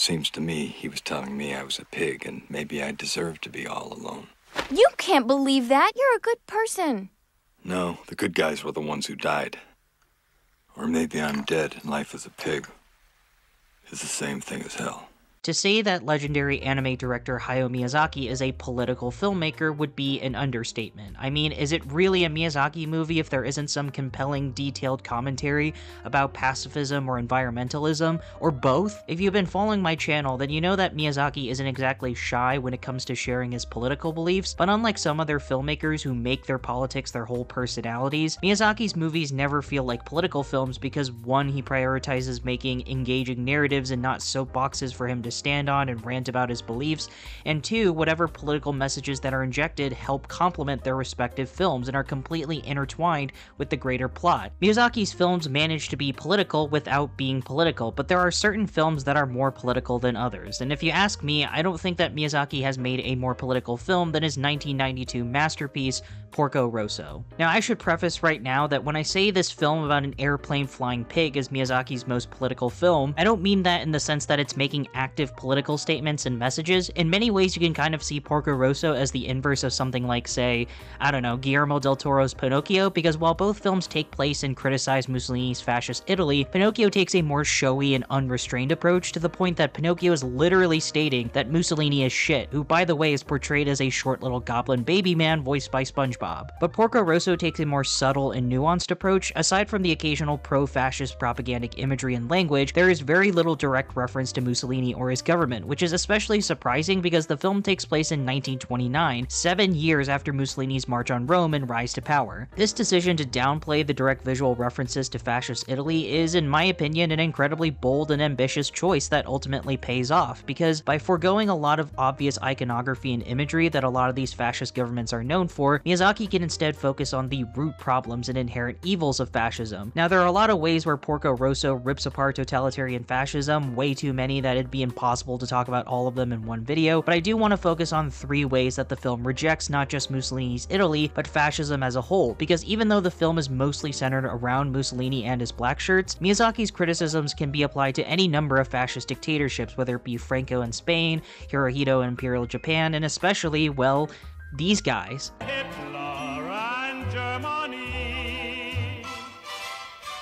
seems to me he was telling me I was a pig and maybe I deserved to be all alone. You can't believe that. You're a good person. No, the good guys were the ones who died. Or maybe I'm dead and life as a pig is the same thing as hell. To say that legendary anime director Hayao Miyazaki is a political filmmaker would be an understatement. I mean, is it really a Miyazaki movie if there isn't some compelling, detailed commentary about pacifism or environmentalism, or both? If you've been following my channel, then you know that Miyazaki isn't exactly shy when it comes to sharing his political beliefs, but unlike some other filmmakers who make their politics their whole personalities, Miyazaki's movies never feel like political films because one, he prioritizes making engaging narratives and not soapboxes for him to stand on and rant about his beliefs, and two, whatever political messages that are injected help complement their respective films and are completely intertwined with the greater plot. Miyazaki's films manage to be political without being political, but there are certain films that are more political than others, and if you ask me, I don't think that Miyazaki has made a more political film than his 1992 masterpiece, Porco Rosso. Now, I should preface right now that when I say this film about an airplane flying pig is Miyazaki's most political film, I don't mean that in the sense that it's making active political statements and messages. In many ways, you can kind of see Porco Rosso as the inverse of something like, say, I don't know, Guillermo del Toro's Pinocchio, because while both films take place and criticize Mussolini's fascist Italy, Pinocchio takes a more showy and unrestrained approach to the point that Pinocchio is literally stating that Mussolini is shit, who by the way is portrayed as a short little goblin baby man voiced by SpongeBob. But Porco Rosso takes a more subtle and nuanced approach. Aside from the occasional pro-fascist propagandic imagery and language, there is very little direct reference to Mussolini or his government, which is especially surprising because the film takes place in 1929, 7 years after Mussolini's march on Rome and rise to power. This decision to downplay the direct visual references to fascist Italy is, in my opinion, an incredibly bold and ambitious choice that ultimately pays off, because by foregoing a lot of obvious iconography and imagery that a lot of these fascist governments are known for, Miyazaki can instead focus on the root problems and inherent evils of fascism. Now, there are a lot of ways where Porco Rosso rips apart totalitarian fascism, way too many that it'd be impossible to talk about all of them in one video, but I do want to focus on 3 ways that the film rejects not just Mussolini's Italy, but fascism as a whole, because even though the film is mostly centered around Mussolini and his black shirts, Miyazaki's criticisms can be applied to any number of fascist dictatorships, whether it be Franco in Spain, Hirohito in Imperial Japan, and especially, well, these guys. Hitler and Germany.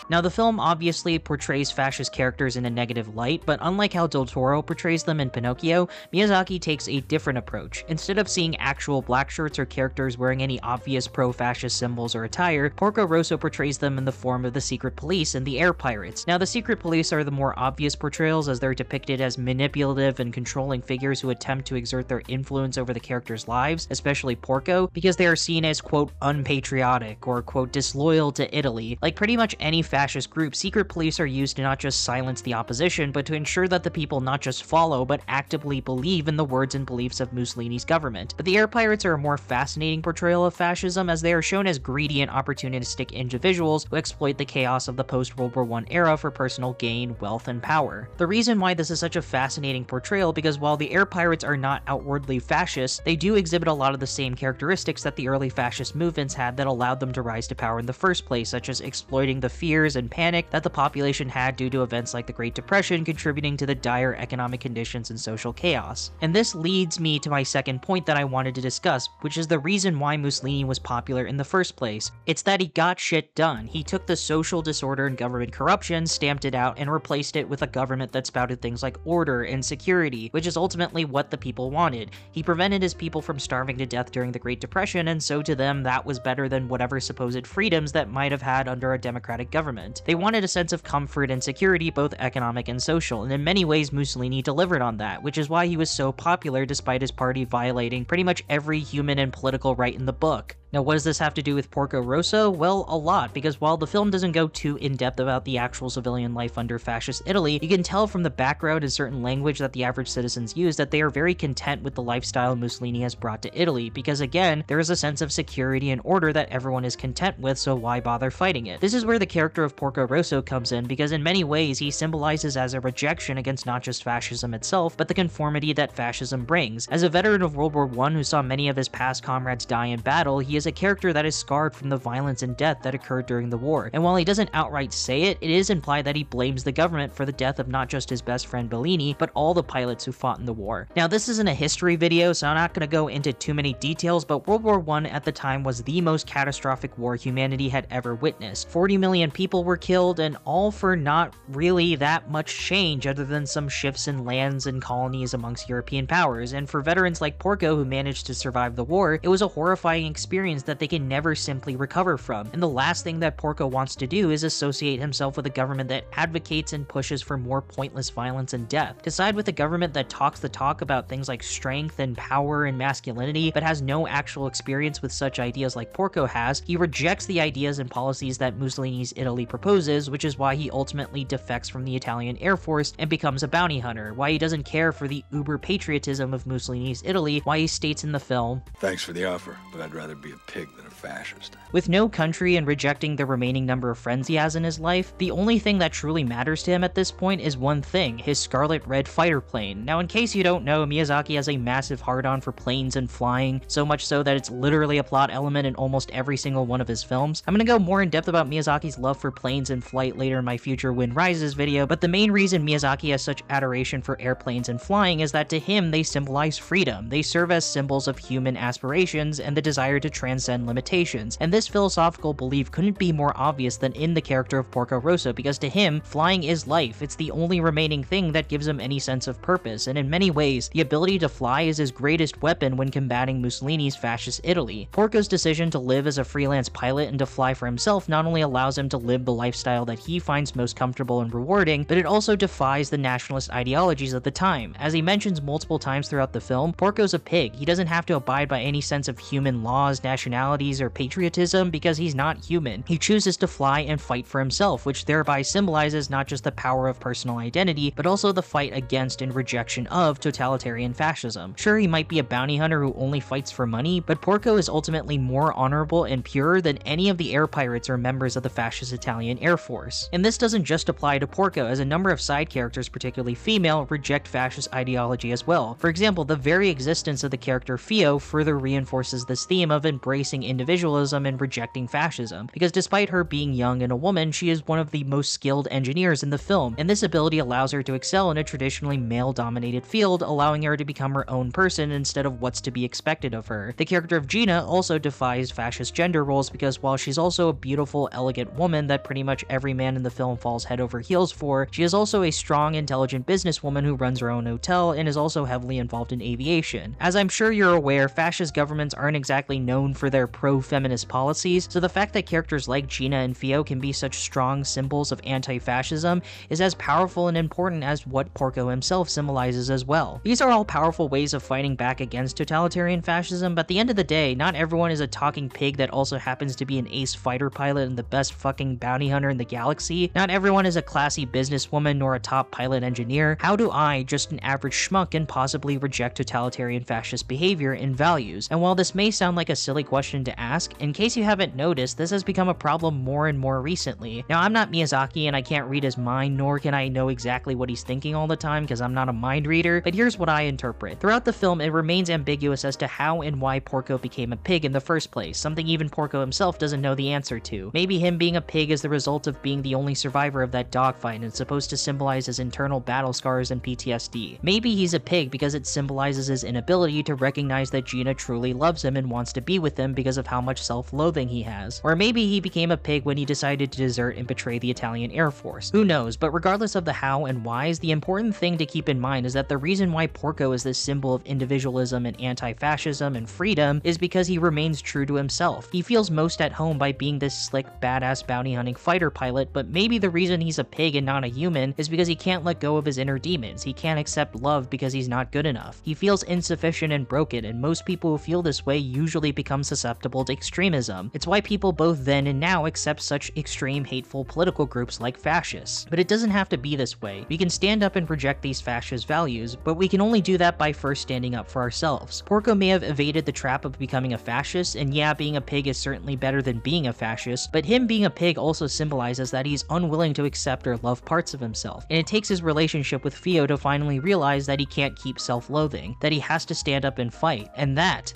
Now, the film obviously portrays fascist characters in a negative light, but unlike how Del Toro portrays them in Pinocchio, Miyazaki takes a different approach. Instead of seeing actual black shirts or characters wearing any obvious pro-fascist symbols or attire, Porco Rosso portrays them in the form of the secret police and the air pirates. Now, the secret police are the more obvious portrayals, as they're depicted as manipulative and controlling figures who attempt to exert their influence over the characters' lives, especially Porco, because they are seen as, quote, unpatriotic or, quote, disloyal to Italy. Like pretty much any fascist group, secret police are used to not just silence the opposition, but to ensure that the people not just follow, but actively believe in the words and beliefs of Mussolini's government. But the air pirates are a more fascinating portrayal of fascism, as they are shown as greedy and opportunistic individuals who exploit the chaos of the post-World War I era for personal gain, wealth, and power. The reason why this is such a fascinating portrayal, because while the air pirates are not outwardly fascist, they do exhibit a lot of the same characteristics that the early fascist movements had that allowed them to rise to power in the first place, such as exploiting the fears and panic that the population had due to events like the Great Depression, contributing to the dire economic conditions and social chaos. And this leads me to my second point that I wanted to discuss, which is the reason why Mussolini was popular in the first place. It's that he got shit done. He took the social disorder and government corruption, stamped it out, and replaced it with a government that spouted things like order and security, which is ultimately what the people wanted. He prevented his people from starving to death during the Great Depression, and so to them that was better than whatever supposed freedoms that might have had under a democratic government. They wanted a sense of comfort and security, both economic and social, and in many ways Mussolini delivered on that, which is why he was so popular despite his party violating pretty much every human and political right in the book. Now, what does this have to do with Porco Rosso? Well, a lot, because while the film doesn't go too in-depth about the actual civilian life under fascist Italy, you can tell from the background and certain language that the average citizens use that they are very content with the lifestyle Mussolini has brought to Italy, because again, there is a sense of security and order that everyone is content with, so why bother fighting it? This is where the character of Porco Rosso comes in, because in many ways he symbolizes as a rejection against not just fascism itself, but the conformity that fascism brings. As a veteran of World War I who saw many of his past comrades die in battle, he is is a character that is scarred from the violence and death that occurred during the war, and while he doesn't outright say it, it is implied that he blames the government for the death of not just his best friend Bellini, but all the pilots who fought in the war. Now, this isn't a history video, so I'm not going to go into too many details, but World War I at the time was the most catastrophic war humanity had ever witnessed. 40 million people were killed, and all for not really that much change other than some shifts in lands and colonies amongst European powers, and for veterans like Porco who managed to survive the war, it was a horrifying experience that they can never simply recover from, and the last thing that Porco wants to do is associate himself with a government that advocates and pushes for more pointless violence and death. To side with a government that talks the talk about things like strength and power and masculinity, but has no actual experience with such ideas like Porco has, he rejects the ideas and policies that Mussolini's Italy proposes, which is why he ultimately defects from the Italian Air Force and becomes a bounty hunter, why he doesn't care for the uber-patriotism of Mussolini's Italy, why he states in the film, "Thanks for the offer, but I'd rather be a pig than a fascist." With no country and rejecting the remaining number of friends he has in his life, the only thing that truly matters to him at this point is one thing: his Scarlet Red fighter plane. Now, in case you don't know, Miyazaki has a massive hard-on for planes and flying, so much so that it's literally a plot element in almost every single one of his films. I'm gonna go more in depth about Miyazaki's love for planes and flight later in my future Wind Rises video, but the main reason Miyazaki has such adoration for airplanes and flying is that to him they symbolize freedom. They serve as symbols of human aspirations and the desire to transcend limitations, and this philosophical belief couldn't be more obvious than in the character of Porco Rosso, because to him, flying is life. It's the only remaining thing that gives him any sense of purpose, and in many ways, the ability to fly is his greatest weapon when combating Mussolini's fascist Italy. Porco's decision to live as a freelance pilot and to fly for himself not only allows him to live the lifestyle that he finds most comfortable and rewarding, but it also defies the nationalist ideologies of the time. As he mentions multiple times throughout the film, Porco's a pig. He doesn't have to abide by any sense of human laws, nationalities, or patriotism because he's not human. He chooses to fly and fight for himself, which thereby symbolizes not just the power of personal identity, but also the fight against and rejection of totalitarian fascism. Sure, he might be a bounty hunter who only fights for money, but Porco is ultimately more honorable and pure than any of the air pirates or members of the fascist Italian Air Force. And this doesn't just apply to Porco, as a number of side characters, particularly female, reject fascist ideology as well. For example, the very existence of the character Fio further reinforces this theme of embracing individualism and rejecting fascism, because despite her being young and a woman, she is one of the most skilled engineers in the film, and this ability allows her to excel in a traditionally male-dominated field, allowing her to become her own person instead of what's to be expected of her. The character of Gina also defies fascist gender roles, because while she's also a beautiful, elegant woman that pretty much every man in the film falls head over heels for, she is also a strong, intelligent businesswoman who runs her own hotel and is also heavily involved in aviation. As I'm sure you're aware, fascist governments aren't exactly known for their pro-feminist policies, so the fact that characters like Gina and Fio can be such strong symbols of anti-fascism is as powerful and important as what Porco himself symbolizes as well. These are all powerful ways of fighting back against totalitarian fascism, but at the end of the day, not everyone is a talking pig that also happens to be an ace fighter pilot and the best fucking bounty hunter in the galaxy. Not everyone is a classy businesswoman nor a top pilot engineer. How do I, just an average schmuck, can possibly reject totalitarian fascist behavior and values? And while this may sound like a silly question to ask, in case you haven't noticed, this has become a problem more and more recently. Now, I'm not Miyazaki and I can't read his mind, nor can I know exactly what he's thinking all the time because I'm not a mind reader, but here's what I interpret. Throughout the film, it remains ambiguous as to how and why Porco became a pig in the first place, something even Porco himself doesn't know the answer to. Maybe him being a pig is the result of being the only survivor of that dogfight and it's supposed to symbolize his internal battle scars and PTSD. Maybe he's a pig because it symbolizes his inability to recognize that Gina truly loves him and wants to be with him because of how much self-loathing he has. Or maybe he became a pig when he decided to desert and betray the Italian Air Force. Who knows, but regardless of the how and whys, the important thing to keep in mind is that the reason why Porco is this symbol of individualism and anti-fascism and freedom is because he remains true to himself. He feels most at home by being this slick, badass bounty hunting fighter pilot, but maybe the reason he's a pig and not a human is because he can't let go of his inner demons. He can't accept love because he's not good enough. He feels insufficient and broken, and most people who feel this way usually become susceptible to extremism. It's why people both then and now accept such extreme, hateful political groups like fascists. But it doesn't have to be this way. We can stand up and reject these fascist values, but we can only do that by first standing up for ourselves. Porco may have evaded the trap of becoming a fascist, and yeah, being a pig is certainly better than being a fascist, but him being a pig also symbolizes that he's unwilling to accept or love parts of himself, and it takes his relationship with Fio to finally realize that he can't keep self-loathing, that he has to stand up and fight, and that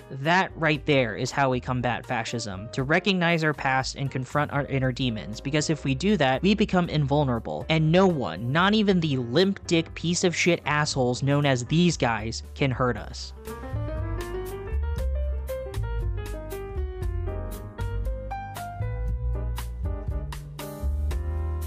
right there is is how we combat fascism, to recognize our past and confront our inner demons, because if we do that, we become invulnerable, and no one, not even the limp dick piece of shit assholes known as these guys, can hurt us.